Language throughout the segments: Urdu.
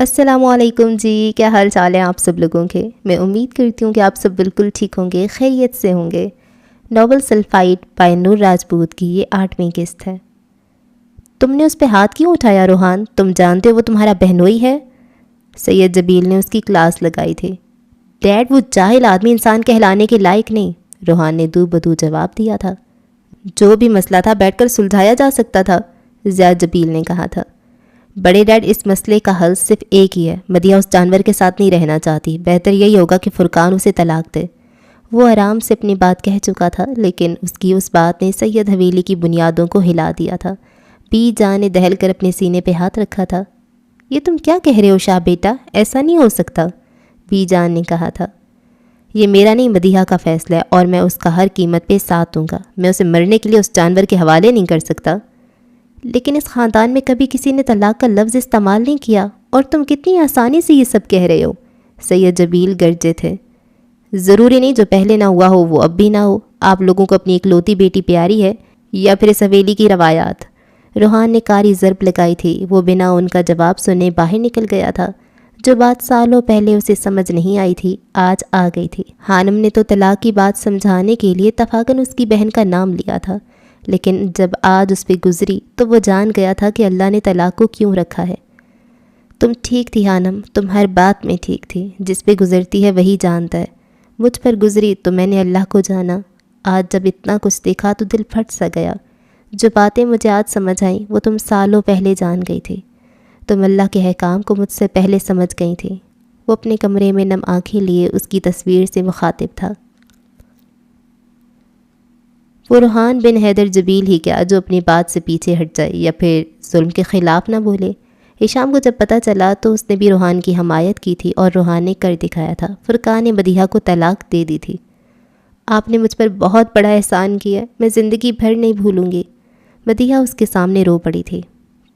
السلام علیکم جی، کیا حال چال ہیں آپ سب لوگوں کے؟ میں امید کرتی ہوں کہ آپ سب بالکل ٹھیک ہوں گے، خیریت سے ہوں گے۔ ناول سلفائٹ بائی نور راجپوت کی یہ 8ویں قسط ہے۔ تم نے اس پہ ہاتھ کیوں اٹھایا روحان؟ تم جانتے ہو وہ تمہارا بہنوئی ہے؟ سید جبیل نے اس کی کلاس لگائی تھی۔ ڈیڈ، وہ جاہل آدمی انسان کہلانے کے لائق نہیں، روحان نے دو بدو جواب دیا تھا۔ جو بھی مسئلہ تھا بیٹھ کر سلجھایا جا سکتا تھا، زیاد جبیل نے کہا تھا۔ بڑے ڈیڈ، اس مسئلے کا حل صرف ایک ہی ہے۔ مدیحہ اس جانور کے ساتھ نہیں رہنا چاہتی، بہتر یہی ہوگا کہ فرقان اسے طلاق دے۔ وہ آرام سے اپنی بات کہہ چکا تھا، لیکن اس کی اس بات نے سید حویلی کی بنیادوں کو ہلا دیا تھا۔ بی جان نے دہل کر اپنے سینے پہ ہاتھ رکھا تھا۔ یہ تم کیا کہہ رہے ہو شاہ بیٹا؟ ایسا نہیں ہو سکتا، بی جان نے کہا تھا۔ یہ میرا نہیں، مدیحہ کا فیصلہ ہے، اور میں اس کا ہر قیمت پہ ساتھ دوں گا۔ میں اسے مرنے کے لیے اس جانور کے حوالے نہیں کر سکتا۔ لیکن اس خاندان میں کبھی کسی نے طلاق کا لفظ استعمال نہیں کیا، اور تم کتنی آسانی سے یہ سب کہہ رہے ہو، سید جبیل گرجے تھے۔ ضروری نہیں جو پہلے نہ ہوا ہو وہ اب بھی نہ ہو۔ آپ لوگوں کو اپنی اکلوتی بیٹی پیاری ہے، یا پھر اس حویلی کی روایات؟ روحان نے کاری ضرب لگائی تھی۔ وہ بنا ان کا جواب سنے باہر نکل گیا تھا۔ جو بات سالوں پہلے اسے سمجھ نہیں آئی تھی، آج آ گئی تھی۔ خانم نے تو طلاق کی بات سمجھانے کے لیے اتفاقاً اس کی بہن کا نام لیا تھا، لیکن جب آج اس پہ گزری تو وہ جان گیا تھا کہ اللہ نے طلاق کو کیوں رکھا ہے۔ تم ٹھیک تھی خانم، تم ہر بات میں ٹھیک تھی۔ جس پہ گزرتی ہے وہی جانتا ہے۔ مجھ پر گزری تو میں نے اللہ کو جانا۔ آج جب اتنا کچھ دیکھا تو دل پھٹ سا گیا۔ جو باتیں مجھے آج سمجھ آئیں وہ تم سالوں پہلے جان گئی تھی۔ تم اللہ کے احکام کو مجھ سے پہلے سمجھ گئی تھی۔ وہ اپنے کمرے میں نم آنکھیں لیے اس کی تصویر سے مخاطب تھا۔ وہ روحان بن حیدر جبیل ہی کیا جو اپنی بات سے پیچھے ہٹ جائے یا پھر ظلم کے خلاف نہ بولے۔ ہشام کو جب پتہ چلا تو اس نے بھی روحان کی حمایت کی تھی، اور روحان نے کر دکھایا تھا۔ فرقان نے مدیحہ کو طلاق دے دی تھی۔ آپ نے مجھ پر بہت بڑا احسان کیا، میں زندگی بھر نہیں بھولوں گی۔ مدیحہ اس کے سامنے رو پڑی تھی۔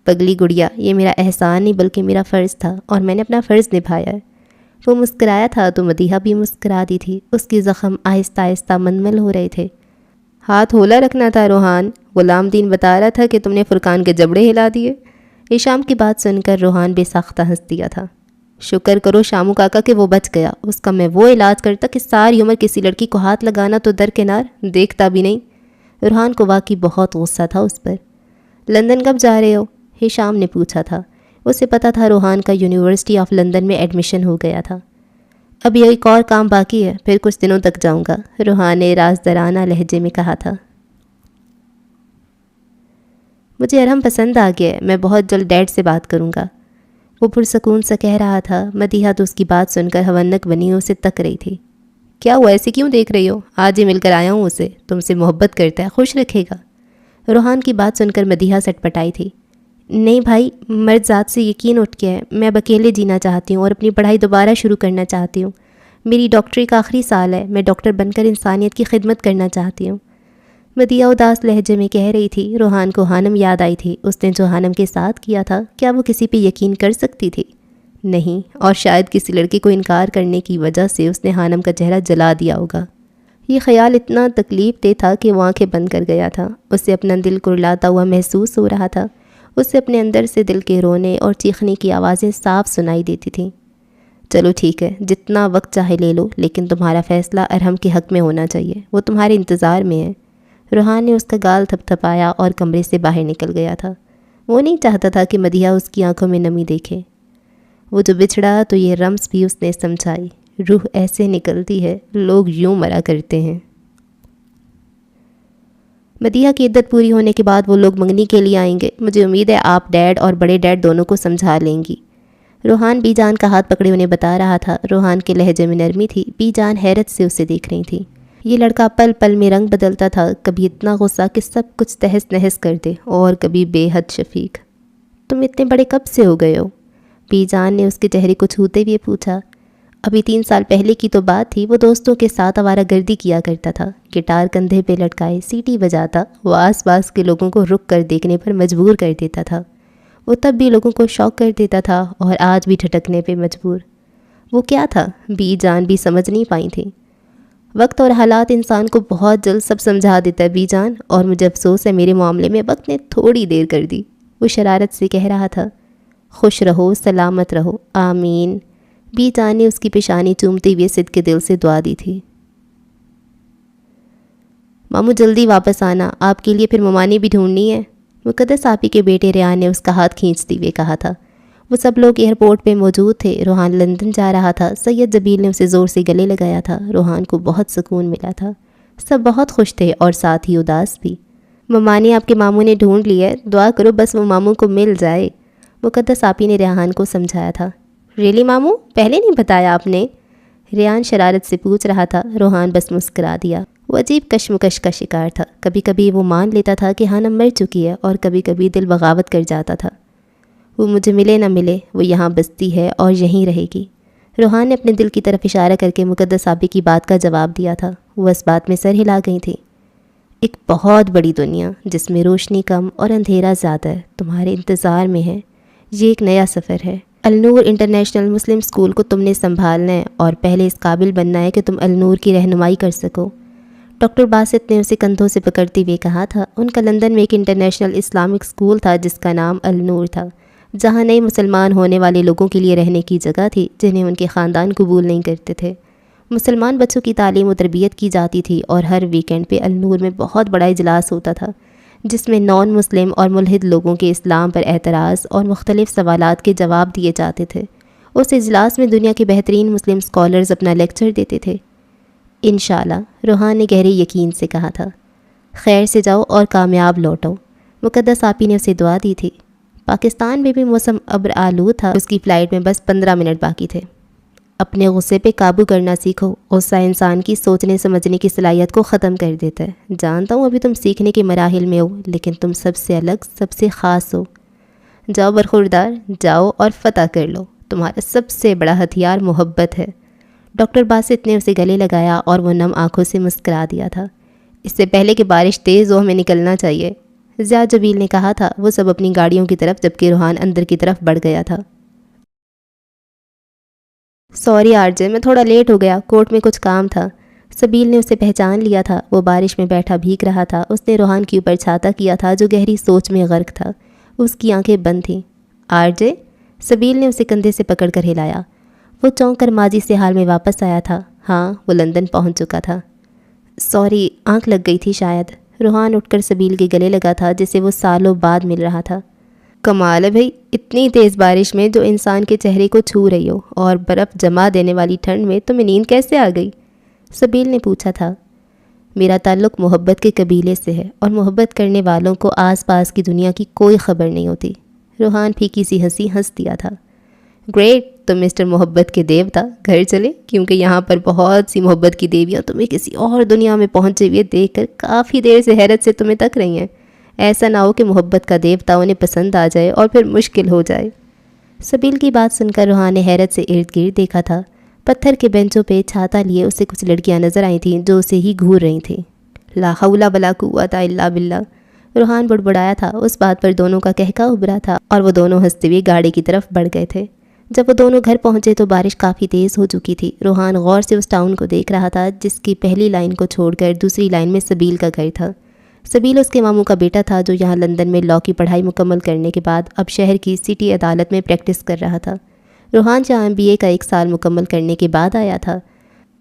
پگلی گڑیا، یہ میرا احسان نہیں بلکہ میرا فرض تھا، اور میں نے اپنا فرض نبھایا ہے۔ وہ مسکرایا تھا تو مدیحہ بھی مسکرا دی تھی۔ اس کے زخم آہستہ آہستہ منمل ہو رہے تھے۔ ہاتھ ہولا رکھنا تھا روحان، غلام دین بتا رہا تھا کہ تم نے فرقان کے جبڑے ہلا دیے۔ ہشام کی بات سن کر روحان بے ساختہ ہنس دیا تھا۔ شکر کرو شامو کاکا کہ وہ بچ گیا، اس کا میں وہ علاج کرتا کہ ساری عمر کسی لڑکی کو ہاتھ لگانا تو درکنار، دیکھتا بھی نہیں۔ روحان کو واقعی بہت غصہ تھا اس پر۔ لندن کب جا رہے ہو؟ ہشام نے پوچھا تھا۔ اسے پتہ تھا روحان کا یونیورسٹی آف لندن میں ایڈمیشن ہو گیا تھا۔ اب یہ ایک اور کام باقی ہے، پھر کچھ دنوں تک جاؤں گا، روحان نے رازدارانہ لہجے میں کہا تھا۔ مجھے ارحم پسند آ گیا ہے، میں بہت جلد ڈیڈ سے بات کروں گا، وہ پرسکون سا کہہ رہا تھا۔ مدیحہ تو اس کی بات سن کر ہونک بنی اسے تک رہی تھی۔ کیا ہوا، ایسے کیوں دیکھ رہی ہو؟ آج ہی مل کر آیا ہوں اسے، تم سے محبت کرتا ہے، خوش رکھے گا۔ روحان کی بات سن کر مدیحہ سٹ پٹائی تھی۔ نہیں بھائی، مرد ذات سے یقین اٹھ گیا ہے، میں اب اکیلے جینا چاہتی ہوں اور اپنی پڑھائی دوبارہ شروع کرنا چاہتی ہوں۔ میری ڈاکٹری کا آخری سال ہے، میں ڈاکٹر بن کر انسانیت کی خدمت کرنا چاہتی ہوں، مدیحہ اداس لہجے میں کہہ رہی تھی۔ روحان کو خانم یاد آئی تھی۔ اس نے جو خانم کے ساتھ کیا تھا، کیا وہ کسی پہ یقین کر سکتی تھی؟ نہیں، اور شاید کسی لڑکے کو انکار کرنے کی وجہ سے اس نے خانم کا چہرہ جلا دیا ہوگا۔ یہ خیال اتنا تکلیف دہ تھا کہ وہ آنکھیں بند کر گیا تھا۔ اسے اپنا دل کرلاتا ہوا محسوس ہو رہا تھا۔ اسے اپنے اندر سے دل کے رونے اور چیخنے کی آوازیں صاف سنائی دیتی تھیں۔ چلو ٹھیک ہے، جتنا وقت چاہے لے لو، لیکن تمہارا فیصلہ ارحم کے حق میں ہونا چاہیے، وہ تمہارے انتظار میں ہے۔ روحان نے اس کا گال تھپ تھپایا اور کمرے سے باہر نکل گیا تھا۔ وہ نہیں چاہتا تھا کہ مدیحہ اس کی آنکھوں میں نمی دیکھے۔ وہ جو بچھڑا تو یہ رمز بھی اس نے سمجھائی۔ روح ایسے نکلتی ہے، لوگ یوں مرا کرتے ہیں۔ مدیحہ کی عدت پوری ہونے کے بعد وہ لوگ منگنی کے لیے آئیں گے۔ مجھے امید ہے آپ ڈیڈ اور بڑے ڈیڈ دونوں کو سمجھا لیں گی، روحان بی جان کا ہاتھ پکڑے انہیں بتا رہا تھا۔ روحان کے لہجے میں نرمی تھی۔ بی جان حیرت سے اسے دیکھ رہی تھی۔ یہ لڑکا پل پل میں رنگ بدلتا تھا، کبھی اتنا غصہ کہ سب کچھ تہس نہس کر دے، اور کبھی بے حد شفیق۔ تم اتنے بڑے کب سے ہو گئے ہو؟ بی جان نے اس کے چہرے کو چھوتے ہوئے پوچھا۔ ابھی 3 سال پہلے کی تو بات تھی۔ وہ دوستوں کے ساتھ آوارہ گردی کیا کرتا تھا، گٹار کندھے پہ لٹکائے سیٹی بجاتا۔ وہ آس پاس کے لوگوں کو رک کر دیکھنے پر مجبور کر دیتا تھا۔ وہ تب بھی لوگوں کو شوق کر دیتا تھا، اور آج بھی ٹھٹکنے پہ مجبور۔ وہ کیا تھا؟ بی جان بھی سمجھ نہیں پائی تھی۔ وقت اور حالات انسان کو بہت جلد سب سمجھا دیتا ہے بی جان، اور مجھے افسوس ہے میرے معاملے میں وقت نے تھوڑی دیر کر دی، وہ شرارت سے کہہ رہا تھا۔ خوش رہو، سلامت رہو، آمین۔ بی جان نے اس کی پیشانی چومتے ہوئے صدق کے دل سے دعا دی تھی۔ ماموں جلدی واپس آنا، آپ کے لیے پھر ممانی بھی ڈھونڈنی ہے، مقدس آپی کے بیٹے ریحان نے اس کا ہاتھ کھینچتے ہوئے کہا تھا۔ وہ سب لوگ ایئرپورٹ پہ موجود تھے۔ روحان لندن جا رہا تھا۔ سید جبیل نے اسے زور سے گلے لگایا تھا۔ روحان کو بہت سکون ملا تھا۔ سب بہت خوش تھے اور ساتھ ہی اداس بھی۔ ممانی آپ کے ماموں نے ڈھونڈ لی ہے، دعا کرو بس وہ ماموں کو مل جائے، مقدس آپی نے ریحان کو سمجھایا تھا۔ ریلی ماموں، پہلے نہیں بتایا آپ نے؟ ریحان شرارت سے پوچھ رہا تھا۔ روحان بس مسکرا دیا۔ وہ عجیب کشمکش کا شکار تھا۔ کبھی کبھی وہ مان لیتا تھا کہ ہانم مر چکی ہے، اور کبھی کبھی دل بغاوت کر جاتا تھا۔ وہ مجھے ملے نہ ملے، وہ یہاں بستی ہے اور یہیں رہے گی۔ روحان نے اپنے دل کی طرف اشارہ کر کے مقدس آپی کی بات کا جواب دیا تھا۔ وہ اس بات میں سر ہلا گئی تھی۔ ایک بہت بڑی دنیا جس میں روشنی کم اور اندھیرا زیادہ ہے تمہارے انتظار میں ہے۔ یہ ایک نیا سفر ہے۔ النور انٹرنیشنل مسلم اسکول کو تم نے سنبھالنا ہے اور پہلے اس قابل بننا ہے کہ تم النور کی رہنمائی کر سکو۔ ڈاکٹر باسط نے اسے کندھوں سے پکڑتے ہوئے کہا تھا۔ ان کا لندن میں ایک انٹرنیشنل اسلامک اسکول تھا جس کا نام النور تھا، جہاں نئے مسلمان ہونے والے لوگوں کے لیے رہنے کی جگہ تھی جنہیں ان کے خاندان قبول نہیں کرتے تھے۔ مسلمان بچوں کی تعلیم و تربیت کی جاتی تھی، اور ہر ویکنڈ پہ النور میں بہت بڑا اجلاس ہوتا تھا جس میں نان مسلم اور ملحد لوگوں کے اسلام پر اعتراض اور مختلف سوالات کے جواب دیے جاتے تھے۔ اس اجلاس میں دنیا کے بہترین مسلم اسکالرز اپنا لیکچر دیتے تھے۔ انشاءاللہ، روحان نے گہرے یقین سے کہا تھا۔ خیر سے جاؤ اور کامیاب لوٹو، مقدس آپی نے اسے دعا دی تھی۔ پاکستان میں بھی موسم ابر آلود تھا۔ اس کی فلائٹ میں بس 15 منٹ باقی تھے۔ اپنے غصے پہ قابو کرنا سیکھو۔ غصہ انسان کی سوچنے سمجھنے کی صلاحیت کو ختم کر دیتا ہے۔ جانتا ہوں ابھی تم سیکھنے کے مراحل میں ہو، لیکن تم سب سے الگ، سب سے خاص ہو۔ جاؤ برخوردار، جاؤ اور فتح کر لو۔ تمہارا سب سے بڑا ہتھیار محبت ہے۔ ڈاکٹر باسط نے اسے گلے لگایا اور وہ نم آنکھوں سے مسکرا دیا تھا۔ اس سے پہلے کہ بارش تیز ہو ہمیں نکلنا چاہیے، ضیاء جبیل نے کہا تھا۔ وہ سب اپنی گاڑیوں کی طرف، جبکہ روحان اندر کی طرف بڑھ گیا تھا۔ سوری آرجے، میں تھوڑا لیٹ ہو گیا، کورٹ میں کچھ کام تھا۔ سبیل نے اسے پہچان لیا تھا۔ وہ بارش میں بیٹھا بھیگ رہا تھا۔ اس نے روحان کے اوپر چھاتا کیا تھا جو گہری سوچ میں غرق تھا۔ اس کی آنکھیں بند تھیں۔ آرجے، سبیل نے اسے کندھے سے پکڑ کر ہلایا۔ وہ چونک کر ماضی سے حال میں واپس آیا تھا۔ ہاں، وہ لندن پہنچ چکا تھا۔ سوری، آنکھ لگ گئی تھی شاید۔ روحان اٹھ کر سبیل کے گلے لگا تھا جسے وہ سالوں بعد مل رہا تھا۔ کمال ہے بھائی، اتنی تیز بارش میں جو انسان کے چہرے کو چھو رہی ہو، اور برف جما دینے والی ٹھنڈ میں تمہیں نیند کیسے آ گئی؟ سبیل نے پوچھا تھا۔ میرا تعلق محبت کے قبیلے سے ہے، اور محبت کرنے والوں کو آس پاس کی دنیا کی کوئی خبر نہیں ہوتی۔ روحان پھیکی سی ہنسی ہنس دیا تھا۔ گریٹ، تو مسٹر محبت کے دیوتا گھر چلے، کیونکہ یہاں پر بہت سی محبت کی دیویاں تمہیں کسی اور دنیا میں پہنچے ہوئے دیکھ کر کافی دیر سے حیرت سے تمہیں تک رہی ہیں۔ ایسا نہ ہو کہ محبت کا دیوتا انہیں پسند آ جائے اور پھر مشکل ہو جائے۔ سبیل کی بات سن کر روحان نے حیرت سے ارد گرد دیکھا تھا۔ پتھر کے بینچوں پہ چھاتا لیے اسے کچھ لڑکیاں نظر آئی تھیں جو اسے ہی گھور رہی تھیں۔ لا حول ولا قوت الا باللہ، روحان بڑبڑایا تھا۔ اس بات پر دونوں کا کہکا ابھرا تھا، اور وہ دونوں ہنستے ہوئے گاڑی کی طرف بڑھ گئے تھے۔ جب وہ دونوں گھر پہنچے تو بارش کافی تیز ہو چکی تھی۔ روحان غور سے اس ٹاؤن کو دیکھ رہا تھا جس کی پہلی لائن کو چھوڑ کر دوسری لائن میں سبیل کا گھر تھا۔ سبیل اس کے ماموں کا بیٹا تھا جو یہاں لندن میں لاء کی پڑھائی مکمل کرنے کے بعد اب شہر کی سٹی عدالت میں پریکٹس کر رہا تھا۔ روحان جہاں MBA کا 1 سال مکمل کرنے کے بعد آیا تھا،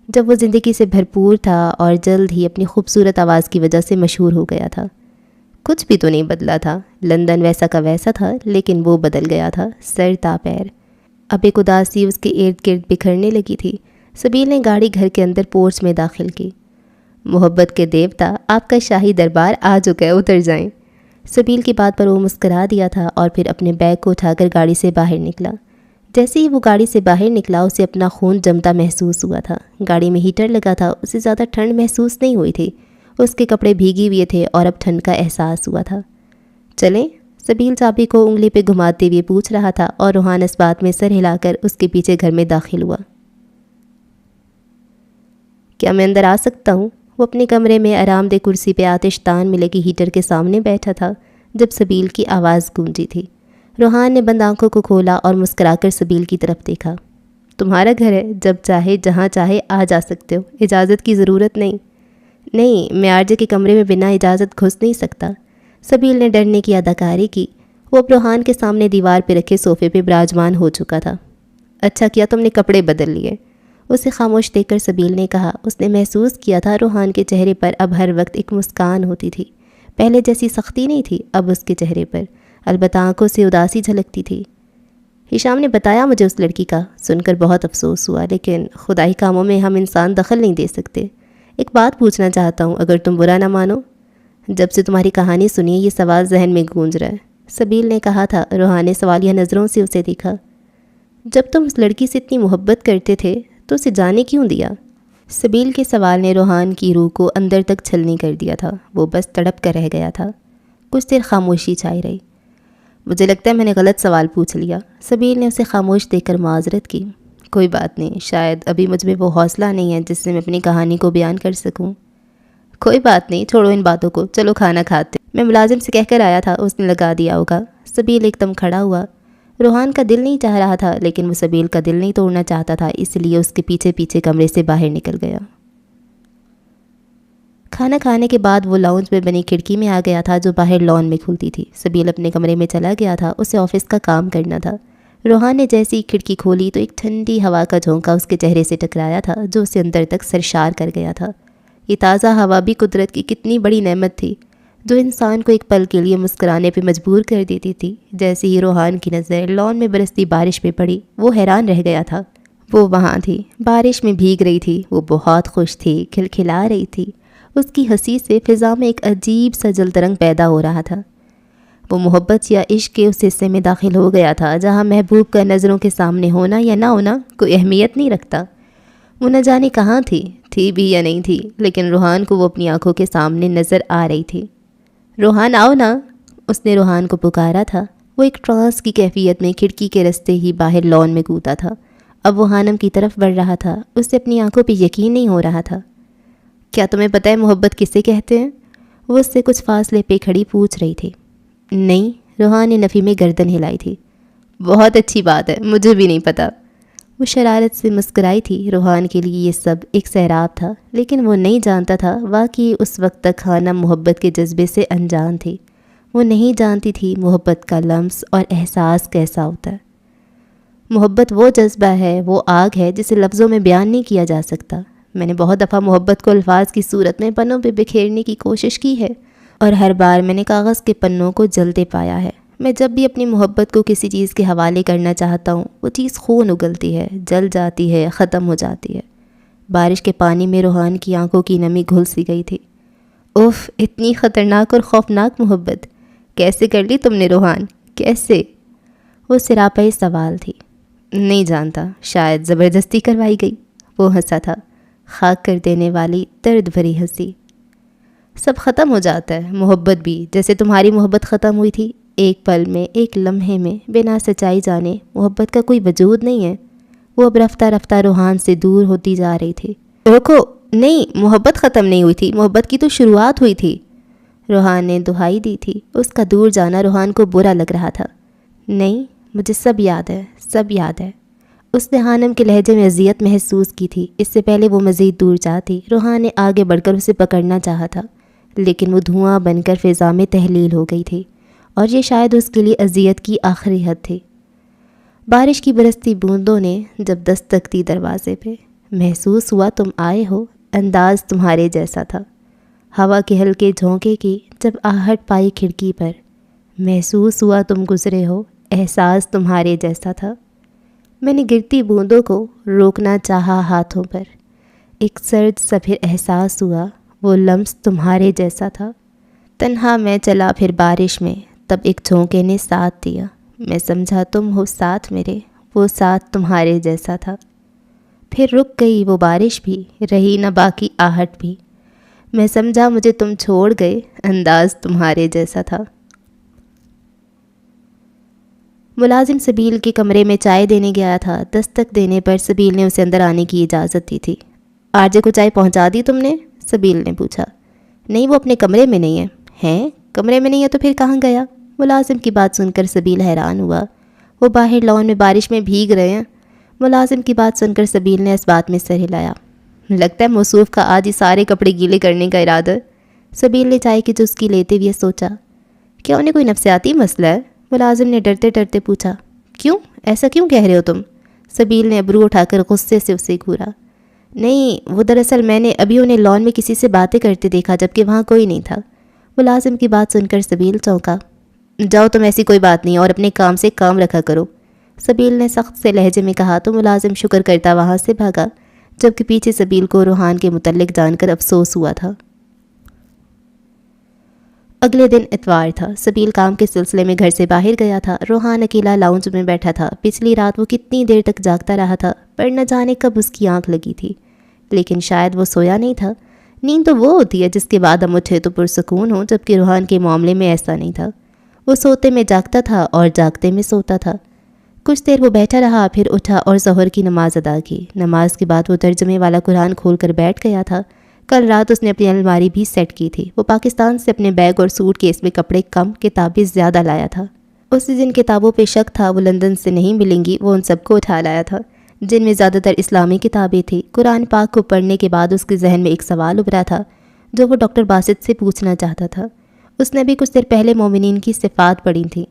جب وہ زندگی سے بھرپور تھا اور جلد ہی اپنی خوبصورت آواز کی وجہ سے مشہور ہو گیا تھا۔ کچھ بھی تو نہیں بدلا تھا، لندن ویسا کا ویسا تھا، لیکن وہ بدل گیا تھا سر تا پیر۔ اب ایک اداسی اس کے ارد گرد بکھرنے لگی تھی۔ سبیل نے گاڑی گھر کے اندر پورچ میں داخل کی۔ محبت کے دیوتا، آپ کا شاہی دربار آ چکا ہے، اتر جائیں۔ سبیل کی بات پر وہ مسکرا دیا تھا اور پھر اپنے بیگ کو اٹھا کر گاڑی سے باہر نکلا۔ جیسے ہی وہ گاڑی سے باہر نکلا اسے اپنا خون جمتا محسوس ہوا تھا۔ گاڑی میں ہیٹر لگا تھا، اسے زیادہ ٹھنڈ محسوس نہیں ہوئی تھی۔ اس کے کپڑے بھیگے ہوئے تھے اور اب ٹھنڈ کا احساس ہوا تھا۔ چلیں؟ سبیل چابی کو انگلی پہ گھماتے ہوئے پوچھ رہا تھا، اور روحان اس بات میں سر ہلا کر اس کے پیچھے گھر میں داخل ہوا۔ کیا میں اندر آ سکتا ہوں؟ وہ اپنے کمرے میں آرام دہ کرسی پہ آتش تان میں لگی ہیٹر کے سامنے بیٹھا تھا جب سبیل کی آواز گونجی تھی۔ روحان نے بند آنکھوں کو کھولا اور مسکرا کر سبیل کی طرف دیکھا۔ تمہارا گھر ہے، جب چاہے جہاں چاہے آ جا سکتے ہو، اجازت کی ضرورت نہیں۔ نہیں، میں آرجے کے کمرے میں بنا اجازت گھس نہیں سکتا۔ سبیل نے ڈرنے کی اداکاری کی۔ وہ اب روحان کے سامنے دیوار پہ رکھے صوفے پہ براجمان ہو چکا تھا۔ اچھا کیا تم نے کپڑے بدل لیے، اسے خاموش دیکھ کر سبیل نے کہا۔ اس نے محسوس کیا تھا روحان کے چہرے پر اب ہر وقت ایک مسکان ہوتی تھی، پہلے جیسی سختی نہیں تھی اب اس کے چہرے پر، البتہ آنکھوں سے اداسی جھلکتی تھی۔ ہشام نے بتایا مجھے اس لڑکی کا، سن کر بہت افسوس ہوا، لیکن خدائی کاموں میں ہم انسان دخل نہیں دے سکتے۔ ایک بات پوچھنا چاہتا ہوں، اگر تم برا نہ مانو۔ جب سے تمہاری کہانی سنی یہ سوال ذہن میں گونج رہا ہے، سبیل نے کہا تھا۔ روحان نے سوالیہ نظروں سے اسے دیکھا۔ جب تم اس لڑکی سے اتنی محبت کرتے تھے تو اسے جانے کیوں دیا؟ سبیل کے سوال نے روحان کی روح کو اندر تک چھلنی کر دیا تھا، وہ بس تڑپ کر رہ گیا تھا۔ کچھ دیر خاموشی چھائی رہی۔ مجھے لگتا ہے میں نے غلط سوال پوچھ لیا، سبیل نے اسے خاموش دیکھ کر معذرت کی۔ کوئی بات نہیں، شاید ابھی مجھ میں وہ حوصلہ نہیں ہے جس سے میں اپنی کہانی کو بیان کر سکوں۔ کوئی بات نہیں، چھوڑو ان باتوں کو، چلو کھانا کھاتے۔ میں ملازم سے کہہ کر آیا تھا، اس نے لگا دیا ہوگا۔ سبیل ایک دم کھڑا ہوا۔ روحان کا دل نہیں چاہ رہا تھا، لیکن وہ سبیل کا دل نہیں توڑنا چاہتا تھا، اس لیے اس کے پیچھے پیچھے کمرے سے باہر نکل گیا۔ کھانا کھانے کے بعد وہ لاؤنج میں بنی کھڑکی میں آ گیا تھا جو باہر لان میں کھلتی تھی۔ سبیل اپنے کمرے میں چلا گیا تھا، اسے آفس کا کام کرنا تھا۔ روحان نے جیسی ہی کھڑکی کھولی تو ایک ٹھنڈی ہوا کا جھونکا اس کے چہرے سے ٹکرایا تھا جو اسے اندر تک سرشار کر گیا تھا۔ یہ تازہ ہوا بھی قدرت کی کتنی بڑی نعمت تھی جو انسان کو ایک پل کے لیے مسکرانے پہ مجبور کر دیتی تھی۔ جیسے ہی روحان کی نظر لان میں برستی بارش پہ پڑی، وہ حیران رہ گیا تھا۔ وہ وہاں تھی، بارش میں بھیگ رہی تھی، وہ بہت خوش تھی، کھلکھلا رہی تھی۔ اس کی ہنسی سے فضا میں ایک عجیب سا جل ترنگ پیدا ہو رہا تھا۔ وہ محبت یا عشق کے اس حصے میں داخل ہو گیا تھا جہاں محبوب کا نظروں کے سامنے ہونا یا نہ ہونا کوئی اہمیت نہیں رکھتا۔ وہ نہ جانے کہاں تھی بھی یا نہیں تھی، لیکن روحان کو وہ اپنی آنکھوں کے سامنے نظر آ رہی تھی۔ روحان آؤ نا، اس نے روحان کو پکارا تھا۔ وہ ایک ٹرانس کی کیفیت میں کھڑکی کے رستے ہی باہر لان میں کودتا تھا۔ اب وہ ہانم کی طرف بڑھ رہا تھا، اس سے اپنی آنکھوں پہ یقین نہیں ہو رہا تھا۔ کیا تمہیں پتہ ہے محبت کسے کہتے ہیں؟ وہ اس سے کچھ فاصلے پہ کھڑی پوچھ رہی تھی۔ نہیں، روحان نے نفی میں گردن ہلائی تھی۔ بہت اچھی بات ہے، مجھے بھی نہیں پتہ۔ وہ شرارت سے مسکرائی تھی۔ روحان کے لیے یہ سب ایک سیراب تھا، لیکن وہ نہیں جانتا تھا واقعی اس وقت تک ہانم محبت کے جذبے سے انجان تھی۔ وہ نہیں جانتی تھی محبت کا لمس اور احساس کیسا ہوتا ہے۔ محبت وہ جذبہ ہے، وہ آگ ہے جسے لفظوں میں بیان نہیں کیا جا سکتا۔ میں نے بہت دفعہ محبت کو الفاظ کی صورت میں پنوں پہ بکھیرنے کی کوشش کی ہے، اور ہر بار میں نے کاغذ کے پنوں کو جلتے پایا ہے۔ میں جب بھی اپنی محبت کو کسی چیز کے حوالے کرنا چاہتا ہوں، وہ چیز خون اگلتی ہے، جل جاتی ہے، ختم ہو جاتی ہے۔ بارش کے پانی میں روحان کی آنکھوں کی نمی گھل سی گئی تھی۔ اف، اتنی خطرناک اور خوفناک محبت کیسے کر لی تم نے روحان، کیسے؟ وہ سراپے سوال تھی۔ نہیں جانتا، شاید زبردستی کروائی گئی۔ وہ ہنسا تھا، خاک کر دینے والی درد بھری ہنسی۔ سب ختم ہو جاتا ہے، محبت بھی، جیسے تمہاری محبت ختم ہوئی تھی، ایک پل میں، ایک لمحے میں، بنا سچائی جانے محبت کا کوئی وجود نہیں ہے۔ وہ اب رفتہ رفتہ روحان سے دور ہوتی جا رہی تھی۔ روکو، نہیں، محبت ختم نہیں ہوئی تھی، محبت کی تو شروعات ہوئی تھی، روحان نے دہائی دی تھی۔ اس کا دور جانا روحان کو برا لگ رہا تھا۔ نہیں، مجھے سب یاد ہے، سب یاد ہے۔ اس نے ہانم کے لہجے میں اذیت محسوس کی تھی۔ اس سے پہلے وہ مزید دور جاتی، روحان نے آگے بڑھ کر اسے پکڑنا چاہا تھا، لیکن وہ دھواں بن کر فضا میں تحلیل ہو گئی تھی، اور یہ شاید اس کے لیے اذیت کی آخری حد تھی۔ بارش کی برستی بوندوں نے جب دستک دی دروازے پہ، محسوس ہوا تم آئے ہو، انداز تمہارے جیسا تھا۔ ہوا کے ہلکے جھونکے کی جب آہٹ پائی کھڑکی پر، محسوس ہوا تم گزرے ہو، احساس تمہارے جیسا تھا۔ میں نے گرتی بوندوں کو روکنا چاہا ہاتھوں پر، ایک سرد سا پھر احساس ہوا، وہ لمس تمہارے جیسا تھا۔ تنہا میں چلا پھر بارش میں، تب ایک جھونکے نے ساتھ دیا، میں سمجھا تم ہو ساتھ میرے، وہ ساتھ تمہارے جیسا تھا۔ پھر رک گئی وہ بارش بھی، رہی نہ باقی آہٹ بھی، میں سمجھا مجھے تم چھوڑ گئے، انداز تمہارے جیسا تھا۔ ملازم سبیل کے کمرے میں چائے دینے گیا تھا۔ دستک دینے پر سبیل نے اسے اندر آنے کی اجازت دی تھی۔ آرجے کو چائے پہنچا دی تم نے؟ سبیل نے پوچھا۔ نہیں، وہ اپنے کمرے میں نہیں ہے۔ ہیں؟ کمرے میں نہیں ہے تو پھر کہاں گیا؟ ملازم کی بات سن کر سبیل حیران ہوا۔ وہ باہر لان میں بارش میں بھیگ رہے ہیں۔ ملازم کی بات سن کر سبیل نے اس بات میں سر ہلایا۔ لگتا ہے موصوف کا آج ہی سارے کپڑے گیلے کرنے کا ارادہ ہے۔ سبیل نے چائے کی چسکی لیتے ہوئے سوچا، کیا انہیں کوئی نفسیاتی مسئلہ ہے؟ ملازم نے ڈرتے ڈرتے پوچھا، کیوں؟ ایسا کیوں کہہ رہے ہو تم؟ سبیل نے ابرو اٹھا کر غصے سے اسے گھورا۔ نہیں، وہ دراصل میں نے ابھی انہیں لان میں کسی سے باتیں کرتے دیکھا جبکہ وہاں کوئی نہیں تھا۔ ملازم کی بات سن کر سبیل چونکا۔ جاؤ تم، ایسی کوئی بات نہیں، اور اپنے کام سے کام رکھا کرو، سبیل نے سخت سے لہجے میں کہا تو ملازم شکر کرتا وہاں سے بھاگا، جبکہ پیچھے سبیل کو روحان کے متعلق جان کر افسوس ہوا تھا۔ اگلے دن اتوار تھا۔ سبیل کام کے سلسلے میں گھر سے باہر گیا تھا۔ روحان اکیلا لاؤنج میں بیٹھا تھا۔ پچھلی رات وہ کتنی دیر تک جاگتا رہا تھا، پر نہ جانے کب اس کی آنکھ لگی تھی، لیکن شاید وہ سویا نہیں تھا۔ نیند تو وہ ہوتی ہے جس کے بعد ہم اٹھے تو پرسکون ہو، جبکہ روحان کے معاملے میں ایسا نہیں تھا۔ وہ سوتے میں جاگتا تھا اور جاگتے میں سوتا تھا۔ کچھ دیر وہ بیٹھا رہا، پھر اٹھا اور ظہر کی نماز ادا کی۔ نماز کے بعد وہ ترجمے والا قرآن کھول کر بیٹھ گیا تھا۔ کل رات اس نے اپنی الماری بھی سیٹ کی تھی۔ وہ پاکستان سے اپنے بیگ اور سوٹ کیس میں کپڑے کم، کتابیں زیادہ لایا تھا۔ اسی جن کتابوں پہ شک تھا وہ لندن سے نہیں ملیں گی، وہ ان سب کو اٹھا لایا تھا، جن میں زیادہ تر اسلامی کتابیں تھیں۔ قرآن پاک کو پڑھنے کے بعد اس کے ذہن میں ایک سوال ابھرا تھا جو وہ ڈاکٹر باسط سے پوچھنا چاہتا تھا۔ اس نے بھی کچھ دیر پہلے مومنین کی صفات پڑھی تھیں۔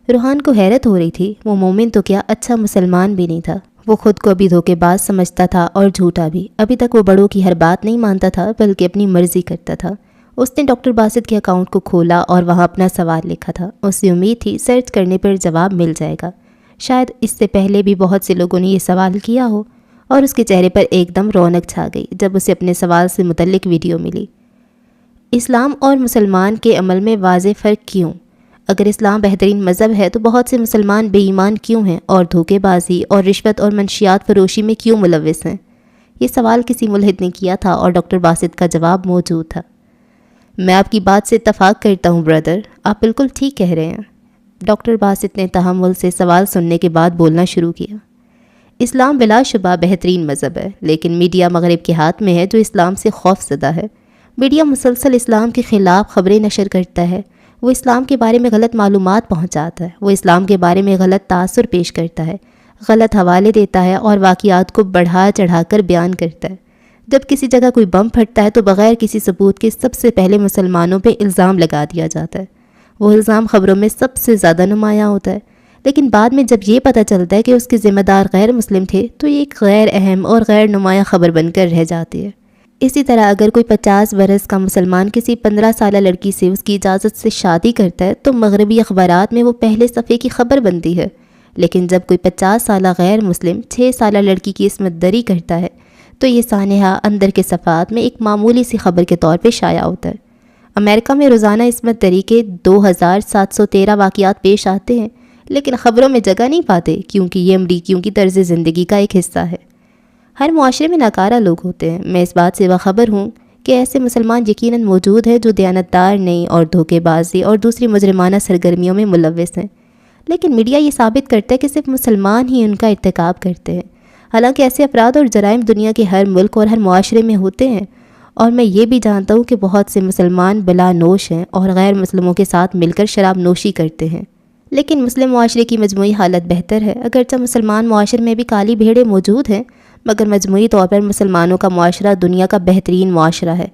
روحان کو حیرت ہو رہی تھی، وہ مومن تو کیا، اچھا مسلمان بھی نہیں تھا۔ وہ خود کو ابھی دھوکے باز سمجھتا تھا اور جھوٹا بھی۔ ابھی تک وہ بڑوں کی ہر بات نہیں مانتا تھا بلکہ اپنی مرضی کرتا تھا۔ اس نے ڈاکٹر باسط کے اکاؤنٹ کو کھولا اور وہاں اپنا سوال لکھا تھا۔ اسے امید تھی سرچ کرنے پر جواب مل جائے گا۔ شاید اس سے پہلے بھی بہت سے لوگوں نے یہ سوال کیا ہو، اور اس کے چہرے پر ایک دم رونق چھا گئی جب اسے اپنے سوال سے متعلق ویڈیو ملی۔ اسلام اور مسلمان کے عمل میں واضح فرق کیوں؟ اگر اسلام بہترین مذہب ہے تو بہت سے مسلمان بے ایمان کیوں ہیں اور دھوکے بازی اور رشوت اور منشیات فروشی میں کیوں ملوث ہیں؟ یہ سوال کسی ملحد نے کیا تھا اور ڈاکٹر باسط کا جواب موجود تھا۔ میں آپ کی بات سے اتفاق کرتا ہوں بردر، آپ بالکل ٹھیک کہہ رہے ہیں۔ ڈاکٹر باسط نے تحمل سے سوال سننے کے بعد بولنا شروع کیا۔ اسلام بلا شبہ بہترین مذہب ہے، لیکن میڈیا مغرب کے ہاتھ میں ہے جو اسلام سے خوف زدہ ہے۔ میڈیا مسلسل اسلام کے خلاف خبریں نشر کرتا ہے۔ وہ اسلام کے بارے میں غلط معلومات پہنچاتا ہے، وہ اسلام کے بارے میں غلط تاثر پیش کرتا ہے، غلط حوالے دیتا ہے اور واقعات کو بڑھا چڑھا کر بیان کرتا ہے۔ جب کسی جگہ کوئی بم پھٹتا ہے تو بغیر کسی ثبوت کے سب سے پہلے مسلمانوں پہ الزام لگا دیا جاتا ہے۔ وہ الزام خبروں میں سب سے زیادہ نمایاں ہوتا ہے، لیکن بعد میں جب یہ پتہ چلتا ہے کہ اس کے ذمہ دار غیر مسلم تھے تو یہ ایک غیر اہم اور غیر نمایاں خبر بن کر رہ جاتی ہے۔ اسی طرح اگر کوئی 50 برس کا مسلمان کسی 15 سالہ لڑکی سے اس کی اجازت سے شادی کرتا ہے تو مغربی اخبارات میں وہ پہلے صفحے کی خبر بنتی ہے، لیکن جب کوئی 50 سالہ غیر مسلم 6 سالہ لڑکی کی عصمت دری کرتا ہے تو یہ سانحہ اندر کے صفحات میں ایک معمولی سی خبر کے طور پہ شائع ہوتا ہے۔ امریکہ میں روزانہ عصمت دری کے 2713 واقعات پیش آتے ہیں، لیکن خبروں میں جگہ نہیں پاتے کیونکہ یہ امریکیوں کی طرز زندگی کا ایک حصہ ہے۔ ہر معاشرے میں ناکارہ لوگ ہوتے ہیں۔ میں اس بات سے باخبر ہوں کہ ایسے مسلمان یقیناً موجود ہیں جو دیانتدار نہیں اور دھوکے بازی اور دوسری مجرمانہ سرگرمیوں میں ملوث ہیں، لیکن میڈیا یہ ثابت کرتا ہے کہ صرف مسلمان ہی ان کا ارتکاب کرتے ہیں، حالانکہ ایسے افراد اور جرائم دنیا کے ہر ملک اور ہر معاشرے میں ہوتے ہیں۔ اور میں یہ بھی جانتا ہوں کہ بہت سے مسلمان بلا نوش ہیں اور غیر مسلموں کے ساتھ مل کر شراب نوشی کرتے ہیں، لیکن مسلم معاشرے کی مجموعی حالت بہتر ہے۔ اگرچہ مسلمان معاشرے میں بھی کالی بھیڑیں موجود ہیں، مگر مجموعی طور پر مسلمانوں کا معاشرہ دنیا کا بہترین معاشرہ ہے۔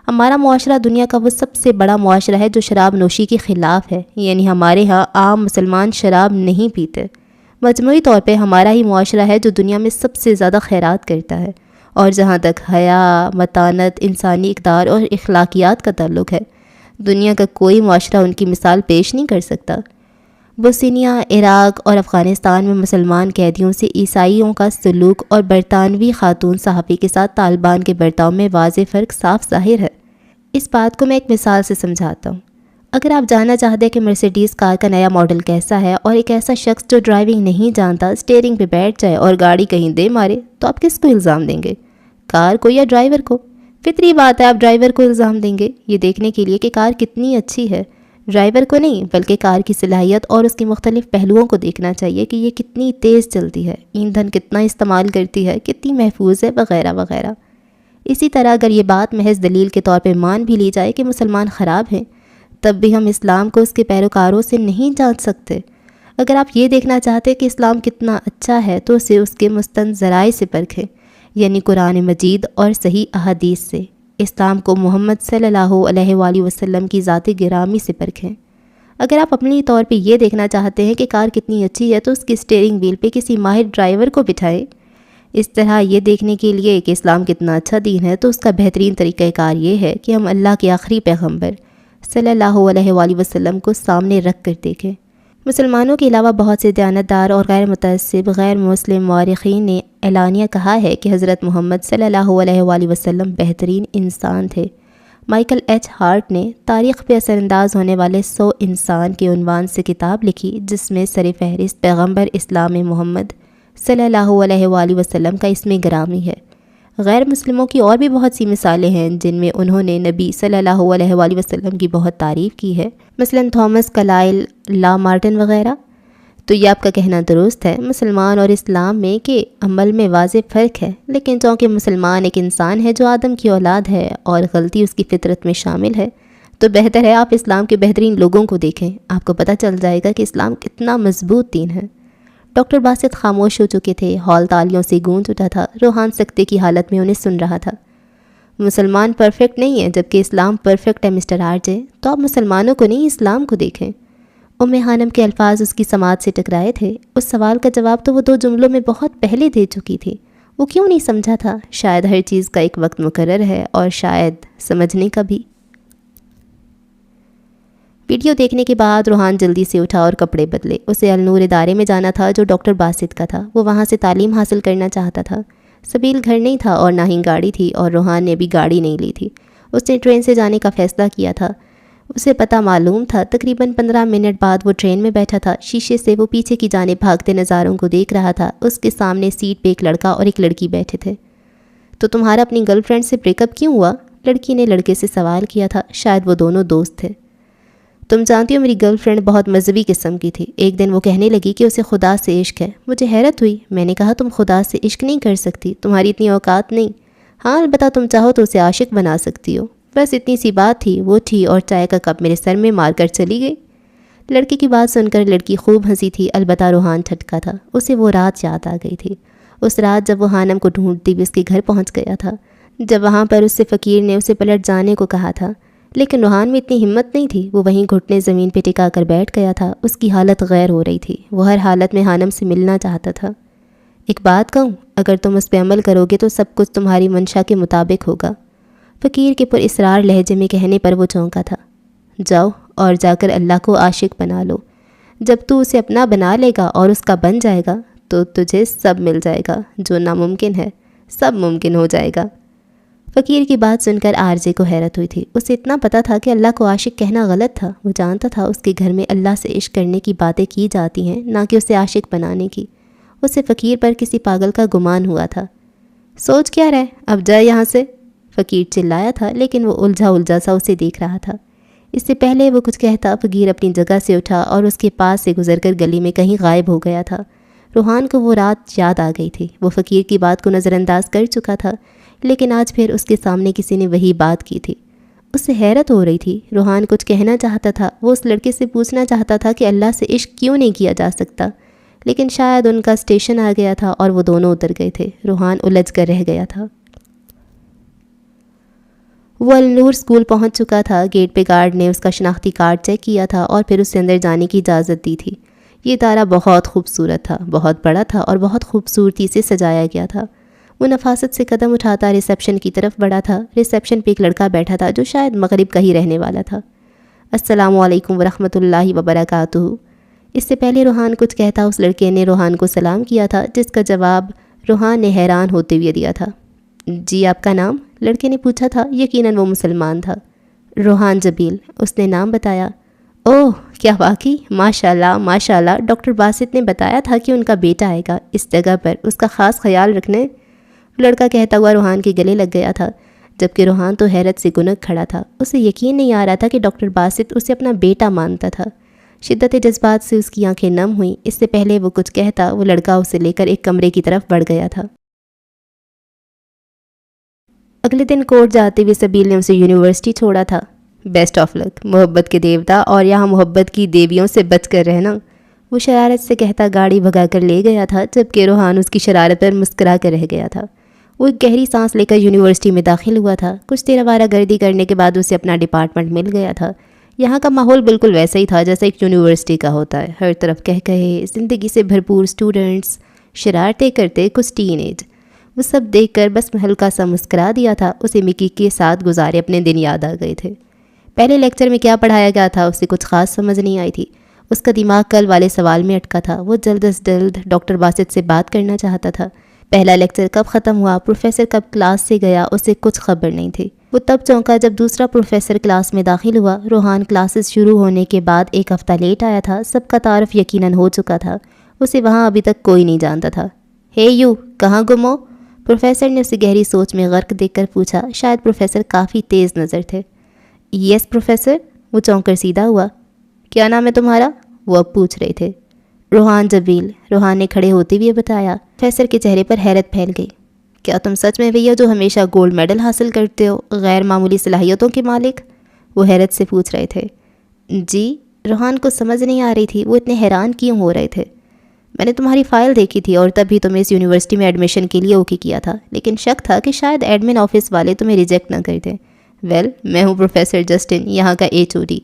ہمارا معاشرہ دنیا کا وہ سب سے بڑا معاشرہ ہے جو شراب نوشی کے خلاف ہے، یعنی ہمارے ہاں عام مسلمان شراب نہیں پیتے۔ مجموعی طور پہ ہمارا ہی معاشرہ ہے جو دنیا میں سب سے زیادہ خیرات کرتا ہے، اور جہاں تک حیا، متانت، انسانی اقدار اور اخلاقیات کا تعلق ہے، دنیا کا کوئی معاشرہ ان کی مثال پیش نہیں کر سکتا۔ بوسنیا، عراق اور افغانستان میں مسلمان قیدیوں سے عیسائیوں کا سلوک اور برطانوی خاتون صحافی کے ساتھ طالبان کے برتاؤ میں واضح فرق صاف ظاہر ہے۔ اس بات کو میں ایک مثال سے سمجھاتا ہوں۔ اگر آپ جاننا چاہتے ہیں کہ مرسیڈیز کار کا نیا ماڈل کیسا ہے اور ایک ایسا شخص جو ڈرائیونگ نہیں جانتا اسٹیئرنگ پہ بیٹھ جائے اور گاڑی کہیں دے مارے تو آپ کس کو الزام دیں گے؟ کار کو یا ڈرائیور کو؟ فطری بات ہے آپ ڈرائیور کو الزام دیں گے، یہ دیکھنے کے لیے کہ کار کتنی اچھی ہے۔ ڈرائیور کو نہیں، بلکہ کار کی صلاحیت اور اس کے مختلف پہلوؤں کو دیکھنا چاہیے کہ یہ کتنی تیز چلتی ہے، ایندھن کتنا استعمال کرتی ہے، کتنی محفوظ ہے، وغیرہ وغیرہ۔ اسی طرح اگر یہ بات محض دلیل کے طور پہ مان بھی لی جائے کہ مسلمان خراب ہیں، تب بھی ہم اسلام کو اس کے پیروکاروں سے نہیں جان سکتے۔ اگر آپ یہ دیکھنا چاہتے کہ اسلام کتنا اچھا ہے تو اسے اس کے مستند ذرائع سے پرکھیں، یعنی قرآن مجید اور صحیح احادیث سے۔ اسلام کو محمد صلی اللہ علیہ وآلہ وسلم کی ذات گرامی سے پرکھیں۔ اگر آپ اپنی طور پہ یہ دیکھنا چاہتے ہیں کہ کار کتنی اچھی ہے تو اس کی اسٹیئرنگ ویل پہ کسی ماہر ڈرائیور کو بٹھائیں۔ اس طرح یہ دیکھنے کے لیے کہ اسلام کتنا اچھا دین ہے تو اس کا بہترین طریقہ کار یہ ہے کہ ہم اللہ کے آخری پیغمبر صلی اللہ علیہ وآلہ وسلم کو سامنے رکھ کر دیکھیں۔ مسلمانوں کے علاوہ بہت سے دیانتدار اور غیر متعصب غیر مسلم مورخین نے اعلانیہ کہا ہے کہ حضرت محمد صلی اللہ علیہ وآلہ وسلم بہترین انسان تھے۔ مائیکل ایچ ہارٹ نے تاریخ پہ اثر انداز ہونے والے 100 انسان کے عنوان سے کتاب لکھی، جس میں سر فہرست پیغمبر اسلام محمد صلی اللہ علیہ وآلہ وسلم کا اسم گرامی ہے۔ غیر مسلموں کی اور بھی بہت سی مثالیں ہیں جن میں انہوں نے نبی صلی اللہ علیہ وآلہ وسلم کی بہت تعریف کی ہے، مثلا تھامس کلائل، لا مارٹن وغیرہ۔ تو یہ آپ کا کہنا درست ہے، مسلمان اور اسلام میں کہ عمل میں واضح فرق ہے، لیکن چونکہ مسلمان ایک انسان ہے جو آدم کی اولاد ہے اور غلطی اس کی فطرت میں شامل ہے، تو بہتر ہے آپ اسلام کے بہترین لوگوں کو دیکھیں، آپ کو پتہ چل جائے گا کہ اسلام کتنا مضبوط دین ہے۔ ڈاکٹر باسط خاموش ہو چکے تھے، ہال تالیوں سے گونج اٹھا تھا، روحان سکتے کی حالت میں انہیں سن رہا تھا۔ مسلمان پرفیکٹ نہیں ہے جبکہ اسلام پرفیکٹ ہے مسٹر آرجے، تو آپ مسلمانوں کو نہیں اسلام کو دیکھیں۔ خانم کے الفاظ اس کی سماعت سے ٹکرائے تھے، اس سوال کا جواب تو وہ 2 جملوں میں بہت پہلے دے چکی تھی۔ وہ کیوں نہیں سمجھا تھا؟ شاید ہر چیز کا ایک وقت مقرر ہے اور شاید سمجھنے کا بھی۔ ویڈیو دیکھنے کے بعد روحان جلدی سے اٹھا اور کپڑے بدلے۔ اسے النور ادارے میں جانا تھا جو ڈاکٹر باسط کا تھا۔ وہ وہاں سے تعلیم حاصل کرنا چاہتا تھا۔ سبیل گھر نہیں تھا اور نہ ہی گاڑی تھی، اور روحان نے بھی گاڑی نہیں لی تھی۔ اس نے ٹرین سے جانے کا فیصلہ کیا تھا۔ اسے پتہ معلوم تھا۔ تقریباً 15 منٹ بعد وہ ٹرین میں بیٹھا تھا۔ شیشے سے وہ پیچھے کی جانب بھاگتے نظاروں کو دیکھ رہا تھا۔ اس کے سامنے سیٹ پہ ایک لڑکا اور ایک لڑکی بیٹھے تھے۔ تو تمہارا اپنی گرل فرینڈ سے بریک اپ کیوں ہوا؟ لڑکی نے لڑکے سے سوال کیا تھا۔ شاید وہ دونوں دوست تھے۔ تم جانتی ہو میری گرل فرینڈ بہت مذہبی قسم کی تھی۔ ایک دن وہ کہنے لگی کہ اسے خدا سے عشق ہے۔ مجھے حیرت ہوئی۔ میں نے کہا تم خدا سے عشق نہیں کر سکتی، تمہاری اتنی اوقات نہیں۔ ہاں البتہ تم چاہو تو اسے عاشق بنا سکتی ہو۔ بس اتنی سی بات تھی۔ وہ تھی اور چائے کا کپ میرے سر میں مار کر چلی گئی۔ لڑکے کی بات سن کر لڑکی خوب ہنسی تھی، البتہ روحان ٹھٹکا تھا۔ اسے وہ رات یاد آ گئی تھی، اس رات جب وہ خانم کو ڈھونڈتی ہوئی اس کے گھر پہنچ گیا تھا، جب وہاں پر اس سے فقیر نے اسے پلٹ جانے کو کہا تھا۔ لیکن روحان میں اتنی ہمت نہیں تھی۔ وہ وہیں گھٹنے زمین پہ ٹکا کر بیٹھ گیا تھا۔ اس کی حالت غیر ہو رہی تھی۔ وہ ہر حالت میں خانم سے ملنا چاہتا تھا۔ ایک بات کہوں، اگر تم اس پہ عمل کرو گے تو سب کچھ تمہاری منشا کے مطابق ہوگا۔ فقیر کے پر اسرار لہجے میں کہنے پر وہ چونکا تھا۔ جاؤ اور جا کر اللہ کو عاشق بنا لو۔ جب تو اسے اپنا بنا لے گا اور اس کا بن جائے گا تو تجھے سب مل جائے گا، جو ناممکن ہے سب ممکن ہو جائے گا۔ فقیر کی بات سن کر آرزے کو حیرت ہوئی تھی۔ اسے اتنا پتہ تھا کہ اللہ کو عاشق کہنا غلط تھا۔ وہ جانتا تھا اس کے گھر میں اللہ سے عشق کرنے کی باتیں کی جاتی ہیں، نہ کہ اسے عاشق بنانے کی۔ اسے فقیر پر کسی پاگل کا گمان ہوا تھا۔ سوچ کیا رہے، اب جائے یہاں سے، فقیر چلایا تھا، لیکن وہ الجھا سا اسے دیکھ رہا تھا۔ اس سے پہلے وہ کچھ کہتا، فقیر اپنی جگہ سے اٹھا اور اس کے پاس سے گزر کر گلی میں کہیں غائب ہو گیا تھا۔ روحان کو وہ رات یاد آ گئی تھی۔ وہ فقیر کی بات کو نظر انداز کر چکا تھا، لیکن آج پھر اس کے سامنے کسی نے وہی بات کی تھی۔ اس سے حیرت ہو رہی تھی۔ روحان کچھ کہنا چاہتا تھا۔ وہ اس لڑکے سے پوچھنا چاہتا تھا کہ اللہ سے عشق کیوں نہیں کیا جا سکتا، لیکن شاید ان کا اسٹیشن آ گیا تھا اور وہ دونوں اتر گئے تھے۔ روحان الجھ کر رہ گیا تھا۔ وہ النور اسکول پہنچ چکا تھا۔ گیٹ پہ گارڈ نے اس کا شناختی کارڈ چیک کیا تھا اور پھر اس سے اندر جانے کی اجازت دی تھی۔ یہ ادارہ بہت خوبصورت تھا، بہت بڑا تھا اور بہت خوبصورتی سے سجایا گیا تھا۔ وہ نفاست سے قدم اٹھاتا ریسیپشن کی طرف بڑھا تھا۔ ریسیپشن پہ ایک لڑکا بیٹھا تھا جو شاید مغرب کا ہی رہنے والا تھا۔ السلام علیکم ورحمۃ اللہ وبرکاتہ۔ اس سے پہلے روحان کچھ کہتا اس لڑکے نے روحان کو سلام کیا تھا، جس کا جواب روحان نے حیران ہوتے ہوئے دیا تھا۔ جی آپ کا نام؟ لڑکے نے پوچھا تھا۔ یقیناً وہ مسلمان تھا۔ روحان جبیل، اس نے نام بتایا۔ اوہ کیا واقعی، ماشاء اللہ ماشاء اللہ۔ ڈاکٹر باسط نے بتایا تھا کہ ان کا بیٹا آئے گا، اس جگہ پر اس کا خاص خیال رکھنے، لڑکا کہتا ہوا روحان کے گلے لگ گیا تھا، جبکہ روحان تو حیرت سے گنگ کھڑا تھا۔ اسے یقین نہیں آ رہا تھا کہ ڈاکٹر باسط اسے اپنا بیٹا مانتا تھا۔ شدت جذبات سے اس کی آنکھیں نم ہوئیں۔ اس سے پہلے وہ کچھ کہتا، وہ لڑکا اسے لے کر ایک کمرے کی طرف بڑھ گیا تھا۔ اگلے دن کورٹ جاتے ہوئے سبیل نے اسے یونیورسٹی چھوڑا تھا۔ بیسٹ آف لک، محبت کے دیوتا اور یہاں محبت کی دیویوں سے بچ کر رہنا، وہ شرارت سے کہتا گاڑی بھگا کر لے گیا تھا، جبکہ روحان اس کی شرارت پر مسکرا کر رہ گیا تھا۔ وہ ایک گہری سانس لے کر یونیورسٹی میں داخل ہوا تھا۔ کچھ دیر آوارہ گردی کرنے کے بعد اسے اپنا ڈپارٹمنٹ مل گیا تھا۔ یہاں کا ماحول بالکل ویسا ہی تھا جیسا ایک یونیورسٹی کا ہوتا ہے، ہر طرف کہے زندگی سے بھرپور اسٹوڈنٹس، شرارتیں کرتے کچھ ٹین ایج۔ وہ سب دیکھ کر بس ہلکا سا مسکرا دیا تھا، اسے مکی کے ساتھ گزارے اپنے دن یاد آ گئے تھے۔ پہلے لیکچر میں کیا پڑھایا گیا تھا اسے کچھ خاص سمجھ نہیں آئی تھی، اس کا دماغ کل والے سوال میں اٹکا تھا۔ وہ جلد از جلد ڈاکٹر باسط سے بات کرنا چاہتا تھا۔ پہلا لیکچر کب ختم ہوا، پروفیسر کب کلاس سے گیا، اسے کچھ خبر نہیں تھی۔ وہ تب چونکا جب دوسرا پروفیسر کلاس میں داخل ہوا۔ روحان کلاسز شروع ہونے کے بعد ایک ہفتہ لیٹ آیا تھا، سب کا تعارف یقیناً ہو چکا تھا، اسے وہاں ابھی تک کوئی نہیں جانتا تھا۔ ہے یو، کہاں گم ہو؟ پروفیسر نے اسے گہری سوچ میں غرق دیکھ کر پوچھا۔ شاید پروفیسر کافی تیز نظر تھے۔ یس پروفیسر، وہ چونک کر سیدھا ہوا۔ کیا نام ہے تمہارا؟ وہ اب پوچھ رہے تھے۔ روحان جبیل، روحان نے کھڑے ہوتے ہوئے بتایا۔ پروفیسر کے چہرے پر حیرت پھیل گئی۔ کیا تم سچ میں وہی ہو جو ہمیشہ گولڈ میڈل حاصل کرتے ہو، غیر معمولی صلاحیتوں کے مالک؟ وہ حیرت سے پوچھ رہے تھے۔ جی، روحان کو سمجھ نہیں آ رہی تھی وہ اتنے حیران کیوں ہو رہے تھے۔ میں نے تمہاری فائل دیکھی تھی اور تب بھی تمہیں اس یونیورسٹی میں ایڈمیشن کے لیے اوکے کیا تھا، لیکن شک تھا کہ شاید ایڈمن آفس والے تمہیں ریجیکٹ نہ کر دیں۔ ویل، میں ہوں پروفیسر جسٹن، یہاں کا HOD،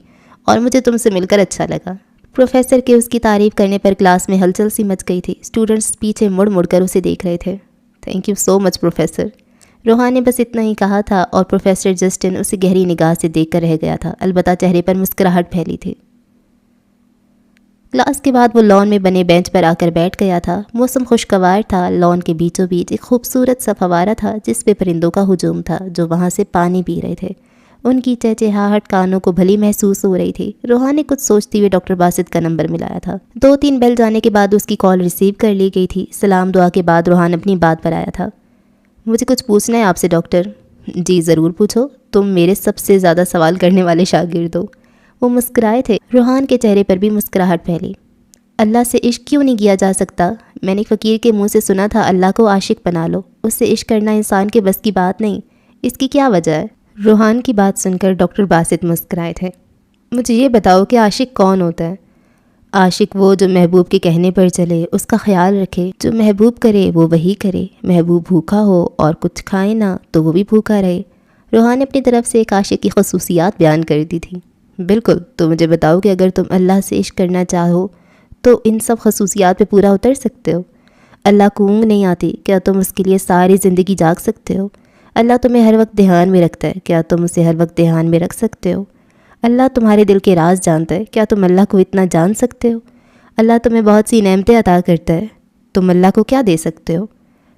اور مجھے تم سے مل کر اچھا لگا۔ پروفیسر کے اس کی تعریف کرنے پر کلاس میں ہلچل سی مچ گئی تھی۔ اسٹوڈنٹس پیچھے مڑ مڑ کر اسے دیکھ رہے تھے۔ Thank you so much professor, Rohan نے بس اتنا ہی کہا تھا اور پروفیسر جسٹن اسے گہری نگاہ سے دیکھ کر رہ گیا تھا، البتہ چہرے پر مسکراہٹ پھیلی تھی۔ کلاس کے بعد وہ لان میں بنے بینچ پر آ کر بیٹھ گیا تھا۔ موسم خوشگوار تھا۔ لان کے بیچوں بیچ ایک خوبصورت سا فوارہ تھا جس پہ پرندوں کا ہجوم تھا جو وہاں سے پانی پی رہے تھے۔ ان کی چہچہاہٹ کانوں کو بھلی محسوس ہو رہی تھی۔ روحان نے کچھ سوچتے ہوئے ڈاکٹر باسط کا نمبر ملایا تھا۔ 2-3 بیل جانے کے بعد اس کی کال ریسیو کر لی گئی تھی۔ سلام دعا کے بعد روحان اپنی بات پر آیا تھا۔ مجھے کچھ پوچھنا ہے آپ سے ڈاکٹر۔ جی ضرور پوچھو، تم میرے سب سے زیادہ سوال کرنے والے شاگرد ہو۔ وہ مسکرائے تھے۔ روحان کے چہرے پر بھی مسکراہٹ پھیلی۔ اللہ سے عشق کیوں نہیں کیا جا سکتا؟ میں نے فقیر کے منہ سے سنا تھا اللہ کو عاشق بنا لو، اس سے عشق کرنا انسان کے بس کی بات نہیں، اس کی کیا وجہ ہے؟ روحان کی بات سن کر ڈاکٹر باسط مسکرائے تھے۔ مجھے یہ بتاؤ کہ عاشق کون ہوتا ہے؟ عاشق وہ جو محبوب کے کہنے پر چلے، اس کا خیال رکھے، جو محبوب کرے وہ وہی کرے۔ محبوب بھوکا ہو اور کچھ کھائے نہ تو وہ بھی بھوکا رہے۔ روحان نے اپنی طرف سے ایک عاشق کی خصوصیات بیان کر دی تھی۔ بالکل، تو مجھے بتاؤ کہ اگر تم اللہ سے عشق کرنا چاہو تو ان سب خصوصیات پہ پورا اتر سکتے ہو؟ اللہ کو اونگ نہیں آتی، کیا تم اس کے لیے ساری زندگی جاگ سکتے ہو؟ اللہ تمہیں ہر وقت دھیان میں رکھتا ہے، کیا تم اسے ہر وقت دھیان میں رکھ سکتے ہو؟ اللہ تمہارے دل کے راز جانتا ہے، کیا تم اللہ کو اتنا جان سکتے ہو؟ اللہ تمہیں بہت سی نعمتیں عطا کرتا ہے، تم اللہ کو کیا دے سکتے ہو؟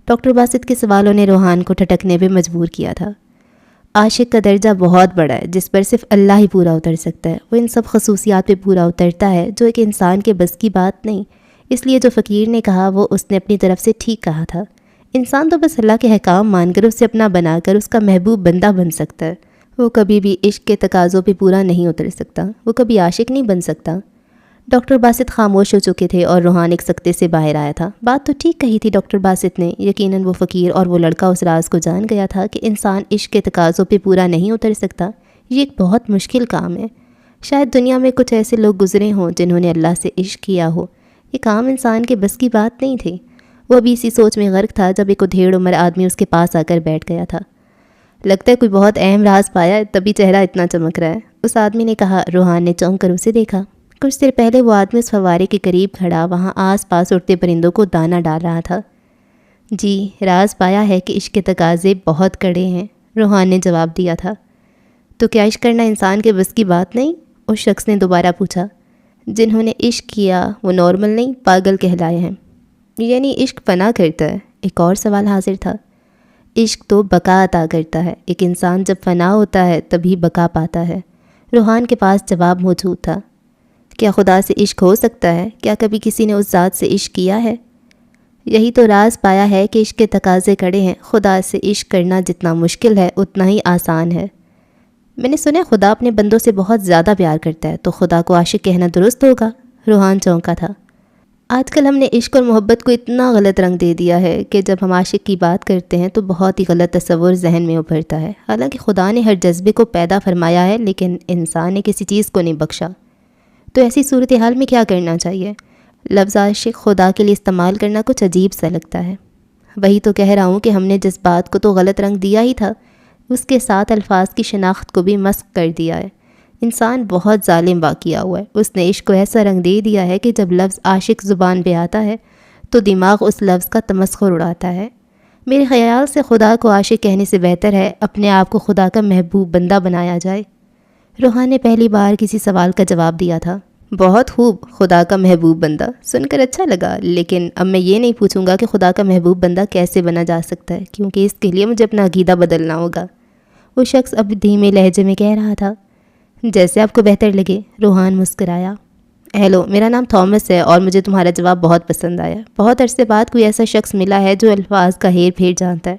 ڈاکٹر باسط کے سوالوں نے روحان کو ٹھٹکنے پہ مجبور کیا تھا۔ عاشق کا درجہ بہت بڑا ہے جس پر صرف اللہ ہی پورا اتر سکتا ہے، وہ ان سب خصوصیات پہ پورا اترتا ہے جو ایک انسان کے بس کی بات نہیں۔ اس لیے جو فقیر نے کہا وہ اس نے اپنی طرف سے ٹھیک کہا تھا۔ انسان تو بس اللہ کے احکام مان کر اسے اپنا بنا کر اس کا محبوب بندہ بن سکتا ہے، وہ کبھی بھی عشق کے تقاضوں پہ پورا نہیں اتر سکتا، وہ کبھی عاشق نہیں بن سکتا۔ ڈاکٹر باسط خاموش ہو چکے تھے اور روحان ایک سکتے سے باہر آیا تھا۔ بات تو ٹھیک کہی تھی ڈاکٹر باسط نے، یقیناً وہ فقیر اور وہ لڑکا اس راز کو جان گیا تھا کہ انسان عشق کے تقاضوں پہ پورا نہیں اتر سکتا، یہ ایک بہت مشکل کام ہے۔ شاید دنیا میں کچھ ایسے لوگ گزرے ہوں جنہوں نے اللہ سے عشق کیا ہو، یہ کام انسان کے بس کی بات نہیں تھی۔ وہ ابھی اسی سوچ میں غرق تھا جب ایک ادھیڑ عمر آدمی اس کے پاس آ کر بیٹھ گیا تھا۔ لگتا ہے کوئی بہت اہم راز پایا ہے تبھی چہرہ اتنا چمک رہا ہے، اس آدمی نے کہا۔ روحان نے چونک کر اسے دیکھا۔ کچھ دیر پہلے وہ آدمی اس فوارے کے قریب کھڑا وہاں آس پاس اڑتے پرندوں کو دانہ ڈال رہا تھا۔ جی، راز پایا ہے کہ عشق کے تقاضے بہت کڑے ہیں، روحان نے جواب دیا تھا۔ تو کیا عشق کرنا انسان کے بس کی بات نہیں؟ اس شخص نے دوبارہ پوچھا۔ جنہوں نے عشق کیا وہ نارمل نہیں، پاگل کہلائے ہیں۔ یعنی عشق فنا کرتا ہے؟ ایک اور سوال حاضر تھا۔ عشق تو بقا عطا کرتا ہے، ایک انسان جب فنا ہوتا ہے تبھی بقا پاتا ہے۔ روحان کے پاس جواب موجود تھا۔ کیا خدا سے عشق ہو سکتا ہے؟ کیا کبھی کسی نے اس ذات سے عشق کیا ہے؟ یہی تو راز پایا ہے کہ عشق کے تقاضے کڑے ہیں، خدا سے عشق کرنا جتنا مشکل ہے اتنا ہی آسان ہے۔ میں نے سنا خدا اپنے بندوں سے بہت زیادہ پیار کرتا ہے، تو خدا کو عاشق کہنا درست ہوگا؟ روحان چونکا تھا۔ آج کل ہم نے عشق اور محبت کو اتنا غلط رنگ دے دیا ہے کہ جب ہم عاشق کی بات کرتے ہیں تو بہت ہی غلط تصور ذہن میں ابھرتا ہے۔ حالانکہ خدا نے ہر جذبے کو پیدا فرمایا ہے لیکن انسان نے کسی چیز کو نہیں بخشا۔ تو ایسی صورتحال میں کیا کرنا چاہیے؟ لفظ عاشق خدا کے لیے استعمال کرنا کچھ عجیب سا لگتا ہے۔ وہی تو کہہ رہا ہوں کہ ہم نے جس بات کو تو غلط رنگ دیا ہی تھا، اس کے ساتھ الفاظ کی شناخت کو بھی مسخ کر دیا ہے۔ انسان بہت ظالم واقعہ ہوا ہے، اس نے عشق کو ایسا رنگ دے دیا ہے کہ جب لفظ عاشق زبان پہ آتا ہے تو دماغ اس لفظ کا تمسخر اڑاتا ہے۔ میرے خیال سے خدا کو عاشق کہنے سے بہتر ہے اپنے آپ کو خدا کا محبوب بندہ بنایا جائے۔ روحان نے پہلی بار کسی سوال کا جواب دیا تھا۔ بہت خوب، خدا کا محبوب بندہ سن کر اچھا لگا، لیکن اب میں یہ نہیں پوچھوں گا کہ خدا کا محبوب بندہ کیسے بنا جا سکتا ہے، کیونکہ اس کے لیے مجھے اپنا عقیدہ بدلنا ہوگا۔ وہ شخص اب دھیمے لہجے میں کہہ رہا تھا۔ جیسے آپ کو بہتر لگے، روحان مسکرایا۔ ہیلو، میرا نام تھامس ہے اور مجھے تمہارا جواب بہت پسند آیا۔ بہت عرصے بعد کوئی ایسا شخص ملا ہے جو الفاظ کا ہیر پھیر جانتا ہے۔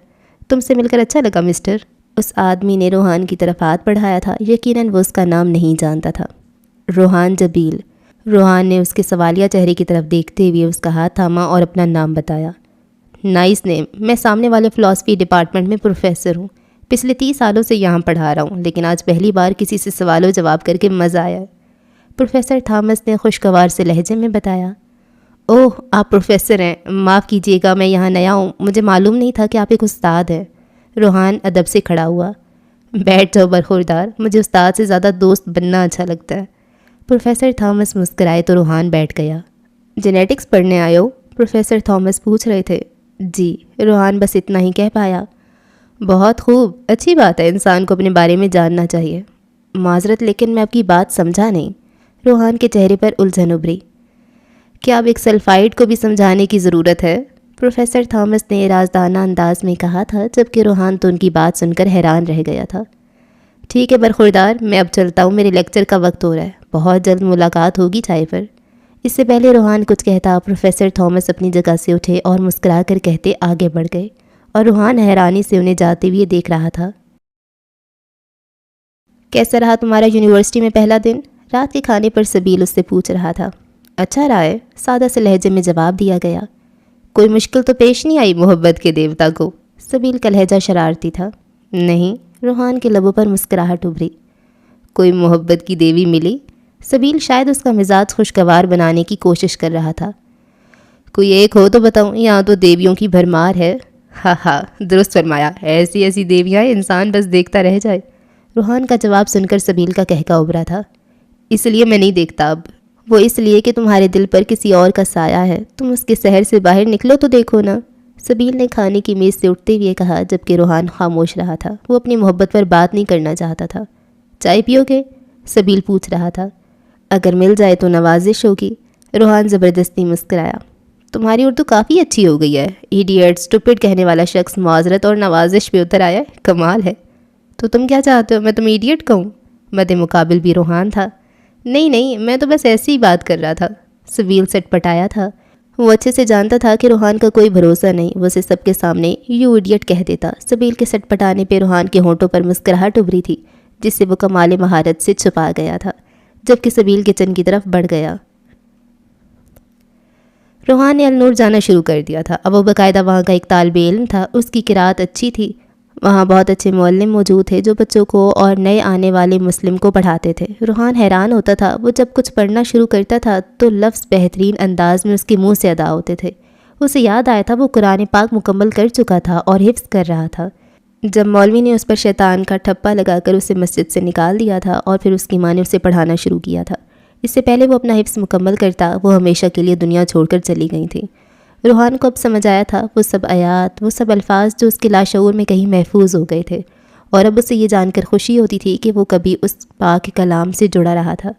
تم سے مل کر اچھا لگا مسٹر۔ اس آدمی نے روحان کی طرف ہاتھ بڑھایا تھا، یقیناً وہ اس کا نام نہیں جانتا تھا۔ روحان جبیل۔ روحان نے اس کے سوالیہ چہرے کی طرف دیکھتے ہوئے اس کا ہاتھ تھاما اور اپنا نام بتایا۔ نائس نیم، میں سامنے والے فلاسفی ڈپارٹمنٹ میں پروفیسر ہوں، پچھلے 30 سالوں سے یہاں پڑھا رہا ہوں، لیکن آج پہلی بار کسی سے سوال و جواب کر کے مزہ آیا۔ پروفیسر تھامس نے خوشگوار سے لہجے میں بتایا۔ اوہ، آپ پروفیسر ہیں، معاف کیجیے گا، میں یہاں نیا ہوں، مجھے معلوم نہیں تھا کہ آپ ایک استاد ہیں۔ روحان ادب سے کھڑا ہوا۔ بیٹھ جاؤ برخوردار، مجھے استاد سے زیادہ دوست بننا اچھا لگتا ہے۔ پروفیسر تھامس مسکرائے تو روحان بیٹھ گیا۔ جینیٹکس پڑھنے آئے ہو؟ پروفیسر تھامس پوچھ رہے تھے۔ جی، روحان بس اتنا ہی کہہ پایا۔ بہت خوب، اچھی بات ہے، انسان کو اپنے بارے میں جاننا چاہیے۔ معذرت، لیکن میں آپ کی بات سمجھا نہیں۔ روحان کے چہرے پر الجھن ابھری۔ کیا اب ایک سلفائڈ کو بھی سمجھانے کی ضرورت ہے؟ پروفیسر تھامس نے رازدانہ انداز میں کہا تھا، جبکہ روحان تو ان کی بات سن کر حیران رہ گیا تھا۔ ٹھیک ہے برخوردار، میں اب چلتا ہوں، میرے لیکچر کا وقت ہو رہا ہے، بہت جلد ملاقات ہوگی چائے پر۔ اس سے پہلے روحان کچھ کہتا پروفیسر تھامس اپنی جگہ سے اٹھے اور مسکرا کر کہتے آگے بڑھ گئے، اور روحان حیرانی سے انہیں جاتے ہوئے دیکھ رہا تھا۔ کیسا رہا تمہارا یونیورسٹی میں پہلا دن؟ رات کے کھانے پر سبیل اس سے پوچھ رہا تھا۔ اچھا رہا ہے، سادہ سے لہجے میں جواب دیا گیا۔ کوئی مشکل تو پیش نہیں آئی محبت کے دیوتا کو؟ سبیل کا لہجہ شرارتی تھا۔ نہیں، روحان کے لبوں پر مسکراہٹ ابھری۔ کوئی محبت کی دیوی ملی؟ سبیل شاید اس کا مزاج خوشگوار بنانے کی کوشش کر رہا تھا۔ کوئی ایک ہو تو بتاؤں، یہاں تو دیویوں کی بھرمار ہے۔ ہاں ہاں، درست فرمایا، ایسی ایسی دیویاں انسان بس دیکھتا رہ جائے۔ روحان کا جواب سن کر سبیل کا کہکا ابھرا تھا۔ اس لیے میں نہیں دیکھتا اب۔ وہ اس لیے کہ تمہارے دل پر کسی اور کا سایہ ہے، تم اس کے سحر سے باہر نکلو تو دیکھو نا۔ سبیل نے کھانے کی میز سے اٹھتے ہوئے کہا، جبکہ روحان خاموش رہا تھا۔ وہ اپنی محبت پر بات نہیں کرنا چاہتا تھا۔ چائے پیو گے؟ سبیل پوچھ رہا تھا۔ اگر مل جائے تو نوازش ہوگی۔ روحان زبردستی مسکرایا۔ تمہاری اردو کافی اچھی ہو گئی ہے۔ ایڈیٹ، اسٹوپڈ کہنے والا شخص معذرت اور نوازش پہ اتر آیا ہے، کمال ہے۔ تو تم کیا چاہتے ہو، میں تم ایڈیٹ کہوں؟ مد مقابل بھی روحان تھا۔ نہیں نہیں، میں تو بس ایسی ہی بات کر رہا تھا۔ سبیل سٹ پٹایا تھا۔ وہ اچھے سے جانتا تھا کہ روحان کا کوئی بھروسہ نہیں، وہ اسے سب کے سامنے یو ایڈیٹ کہہ دیتا۔ سبیل کے سٹ پٹانے پہ روحان کے ہونٹوں پر مسکراہٹ ابھری تھی، جس سے وہ کمال مہارت سے چھپا گیا تھا، جبکہ سبیل کچن کی طرف بڑھ گیا۔ روحان نے النور جانا شروع کر دیا تھا۔ اب وہ باقاعدہ وہاں کا ایک طالب علم تھا۔ اس کی قرأت اچھی تھی۔ وہاں بہت اچھے معلم موجود تھے جو بچوں کو اور نئے آنے والے مسلم کو پڑھاتے تھے۔ روحان حیران ہوتا تھا، وہ جب کچھ پڑھنا شروع کرتا تھا تو لفظ بہترین انداز میں اس کے منہ سے ادا ہوتے تھے۔ اسے یاد آیا تھا وہ قرآن پاک مکمل کر چکا تھا اور حفظ کر رہا تھا، جب مولوی نے اس پر شیطان کا ٹھپا لگا کر اسے مسجد سے نکال دیا تھا اور پھر اس کی ماں نے اسے پڑھانا شروع کیا تھا۔ اس سے پہلے وہ اپنا حفظ مکمل کرتا، وہ ہمیشہ کے لیے دنیا چھوڑ کر چلی گئی تھیں۔ روحان کو اب سمجھ آیا تھا وہ سب آیات، وہ سب الفاظ جو اس کے لاشعور میں کہیں محفوظ ہو گئے تھے، اور اب اسے یہ جان کر خوشی ہوتی تھی کہ وہ کبھی اس پاک کلام سے جڑا رہا تھا۔